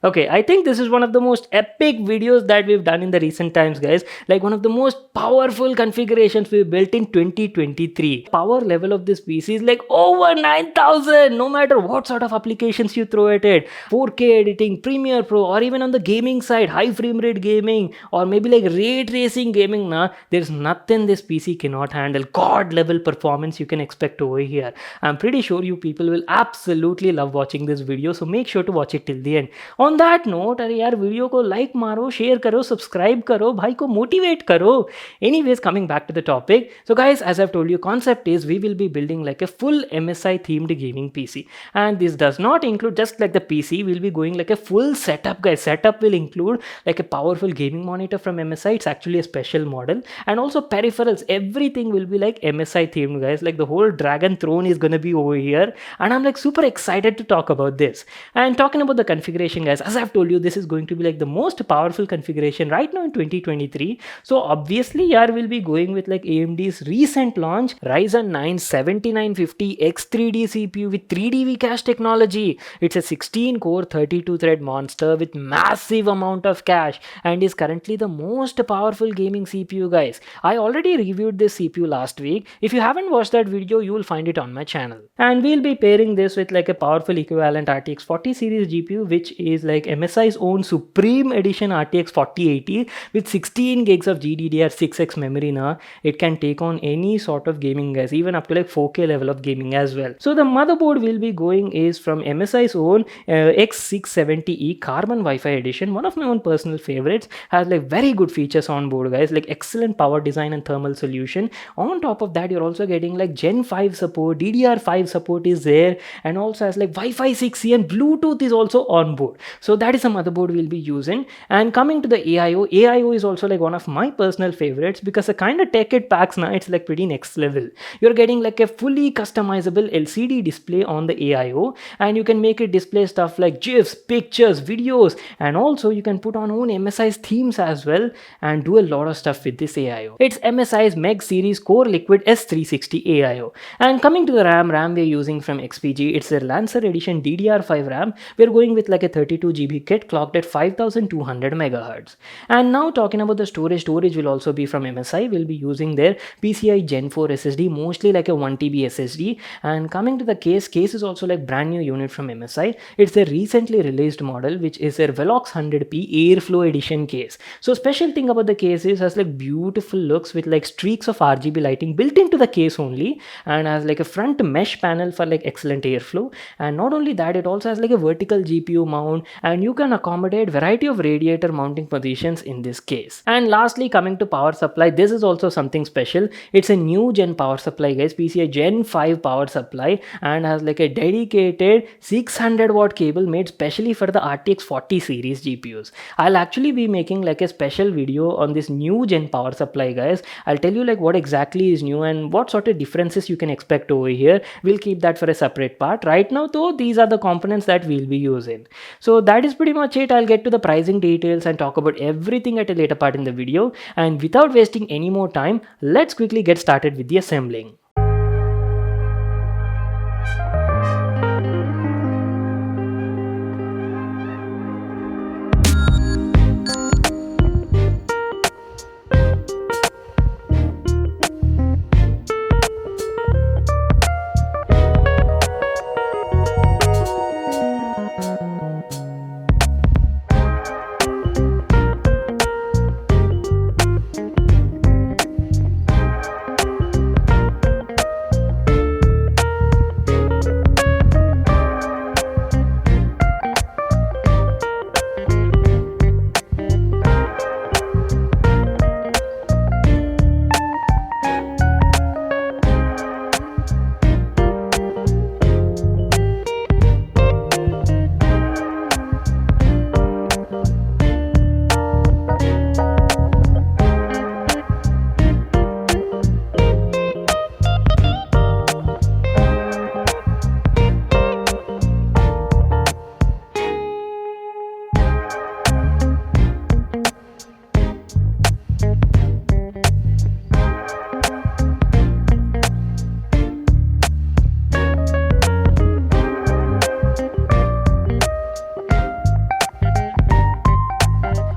Okay, I think this is one of the most epic videos that we've done in the recent times, guys. Like one of the most powerful configurations we built in 2023. Power level of this PC is like over 9000, no matter what sort of applications you throw at it. 4K editing, Premiere Pro, or even on the gaming side, high frame rate gaming, or maybe like ray tracing gaming, there's nothing this PC cannot handle. God level performance you can expect over here. I'm pretty sure you people will absolutely love watching this video, so make sure to watch it till the end. On that note, अरे यार video को like मारो, share करो, subscribe करो, भाई को motivate करो. Anyways, coming back to the topic. So guys, as I've told you, concept is we will be building like a full MSI themed gaming PC, and this does not include just like the PC. We'll be going like a full setup, guys. Setup will include like a powerful gaming monitor from MSI. It's actually a special model, and also peripherals. Everything will be like MSI themed, guys. Like the whole Dragon Throne is gonna be over here, and I'm like super excited to talk about this. And talking about the configuration, guys, as I've told you, this is going to be like the most powerful configuration right now in 2023. So obviously, yeah, we'll be going with like AMD's recent launch Ryzen 9 7950 X3D CPU with 3D cache technology. It's a 16 core 32 thread monster with massive amount of cache and is currently the most powerful gaming CPU, guys. I already reviewed this CPU last week. If you haven't watched that video, you will find it on my channel. And we'll be pairing this with like a powerful equivalent RTX 40 series GPU, which is like MSI's own Supreme Edition RTX 4080 with 16 gigs of GDDR6X memory. It can take on any sort of gaming, guys, even up to like 4K level of gaming as well. So the motherboard we'll be going is from MSI's own X670E Carbon Wi-Fi Edition, one of my own personal favorites. Has like very good features on board, guys, like excellent power design and thermal solution. On top of that, you're also getting like Gen 5 support, DDR5 support is there, and also has like Wi-Fi 6E and Bluetooth is also on board. So that is a motherboard we'll be using. And coming to the AIO is also like one of my personal favorites because the kind of tech it packs now, it's like pretty next level. You're getting like a fully customizable LCD display on the AIO, and you can make it display stuff like GIFs, pictures, videos, and also you can put on own MSI's themes as well and do a lot of stuff with this AIO. It's MSI's Meg series Core Liquid S360 AIO. And coming to the RAM we're using from XPG, it's a Lancer Edition DDR5 RAM. We're going with like a 32GB kit clocked at 5200 MHz. And now talking about the storage will also be from MSI. We'll be using their PCI Gen 4 SSD, mostly like a 1TB SSD. And coming to the case is also like brand new unit from MSI. It's a recently released model, which is their Velox 100p Airflow Edition case. So special thing about the case is has like beautiful looks with like streaks of RGB lighting built into the case only, and has like a front mesh panel for like excellent airflow. And not only that, it also has like a vertical GPU mount, and you can accommodate variety of radiator mounting positions in this case. And lastly, coming to power supply, this is also something special. It's a new gen power supply, guys, PCI Gen 5 power supply, and has like a dedicated 600 watt cable made specially for the RTX 40 series GPUs. I'll actually be making like a special video on this new gen power supply, guys. I'll tell you like what exactly is new and what sort of differences you can expect over here. We'll keep that for a separate part. Right now though, these are the components that we'll be using. So that is pretty much it. I'll get to the pricing details and talk about everything at a later part in the video. And without wasting any more time, let's quickly get started with the assembling.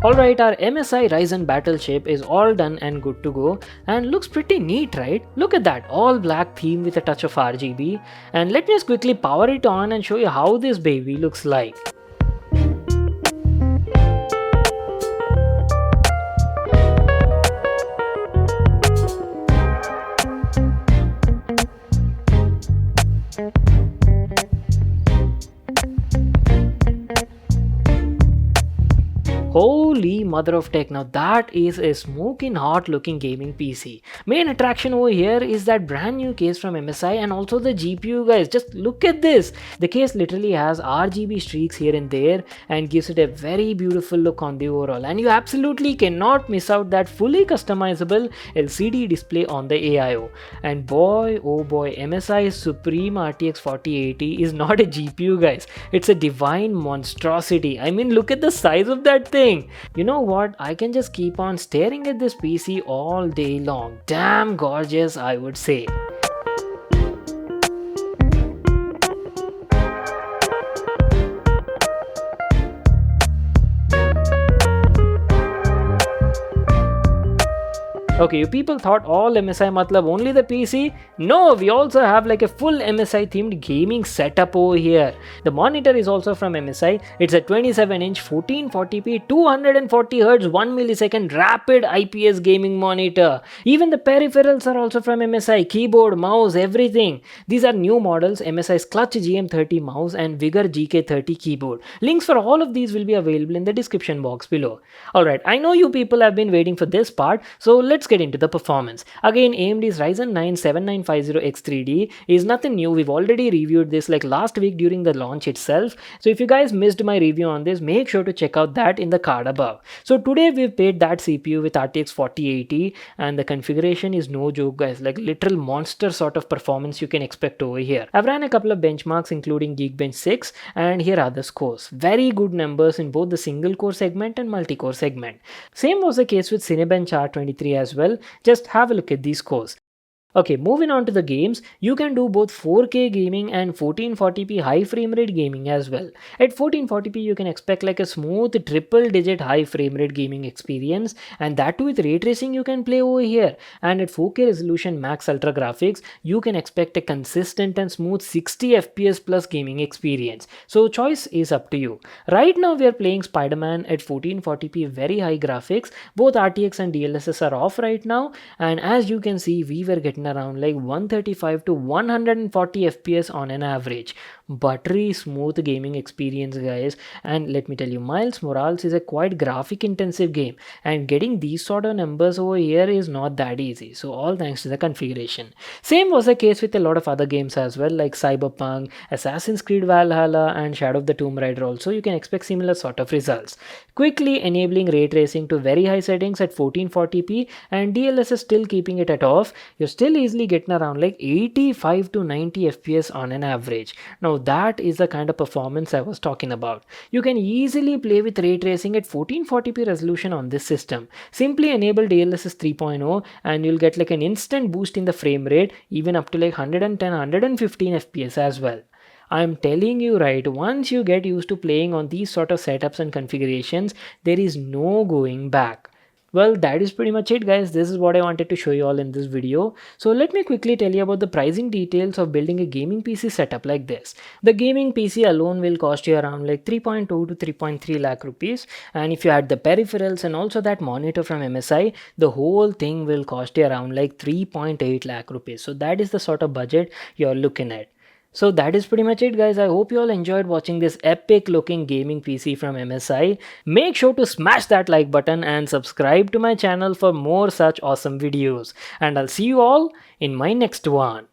Alright, our MSI Ryzen Battleship is all done and good to go and looks pretty neat, right? Look at that, all black theme with a touch of RGB. And let me just quickly power it on and show you how this baby looks like. Holy mother of tech, now that is a smoking hot looking gaming PC. Main attraction over here is that brand new case from MSI and also the GPU, guys. Just look at this. The case literally has RGB streaks here and there and gives it a very beautiful look on the overall. And you absolutely cannot miss out that fully customizable LCD display on the AIO. And boy, oh boy, MSI Supreme RTX 4080 is not a GPU, guys. It's a divine monstrosity. I mean, look at the size of that thing. You know what? I can just keep on staring at this PC all day long. Damn gorgeous, I would say. Okay, you people thought all MSI matlab only the PC? No, we also have like a full MSI themed gaming setup over here. The monitor is also from MSI. It's a 27-inch 1440p 240Hz 1 millisecond rapid IPS gaming monitor. Even the peripherals are also from MSI. Keyboard, mouse, everything. These are new models, MSI's Clutch GM30 mouse and Vigor GK30 keyboard. Links for all of these will be available in the description box below. Alright, I know you people have been waiting for this part, so let's get into the performance. Again, AMD's Ryzen 9 7950X3D is nothing new. We've already reviewed this like last week during the launch itself. So if you guys missed my review on this, make sure to check out that in the card above. So today we've paired that CPU with RTX 4080 and the configuration is no joke, guys. Like literal monster sort of performance you can expect over here. I've ran a couple of benchmarks including Geekbench 6 and here are the scores. Very good numbers in both the single core segment and multi-core segment. Same was the case with Cinebench R23 as well. Just have a look at these scores. Okay, moving on to the games, you can do both 4K gaming and 1440p high frame rate gaming as well. At 1440p, you can expect like a smooth triple digit high frame rate gaming experience, and that too with ray tracing you can play over here. And at 4K resolution max ultra graphics, you can expect a consistent and smooth 60 FPS plus gaming experience. So choice is up to you. Right now we are playing Spider-Man at 1440p very high graphics. Both RTX and DLSS are off right now, and as you can see, we were getting around like 135 to 140 FPS on an average. Buttery smooth gaming experience, guys. And let me tell you, Miles Morales is a quite graphic intensive game, and getting these sort of numbers over here is not that easy. So all thanks to the configuration. Same was the case with a lot of other games as well, like Cyberpunk, Assassin's Creed Valhalla and Shadow of the Tomb Raider. Also you can expect similar sort of results. Quickly enabling ray tracing to very high settings at 1440p and DLSS still keeping it at off, you're still easily getting around like 85 to 90 FPS on an average. Now that is the kind of performance I was talking about. You can easily play with ray tracing at 1440p resolution on this system. Simply enable DLSS 3.0 and you'll get like an instant boost in the frame rate, even up to like 110 115 FPS as well. I'm telling you, right, once you get used to playing on these sort of setups and configurations, there is no going back. Well, that is pretty much it, guys. This is what I wanted to show you all in this video. So let me quickly tell you about the pricing details of building a gaming PC setup like this. The gaming PC alone will cost you around like 3.2 to 3.3 lakh rupees. And if you add the peripherals and also that monitor from MSI, the whole thing will cost you around like 3.8 lakh rupees. So that is the sort of budget you're looking at. So that is pretty much it, guys. I hope you all enjoyed watching this epic looking gaming PC from MSI. Make sure to smash that like button and subscribe to my channel for more such awesome videos. And I'll see you all in my next one.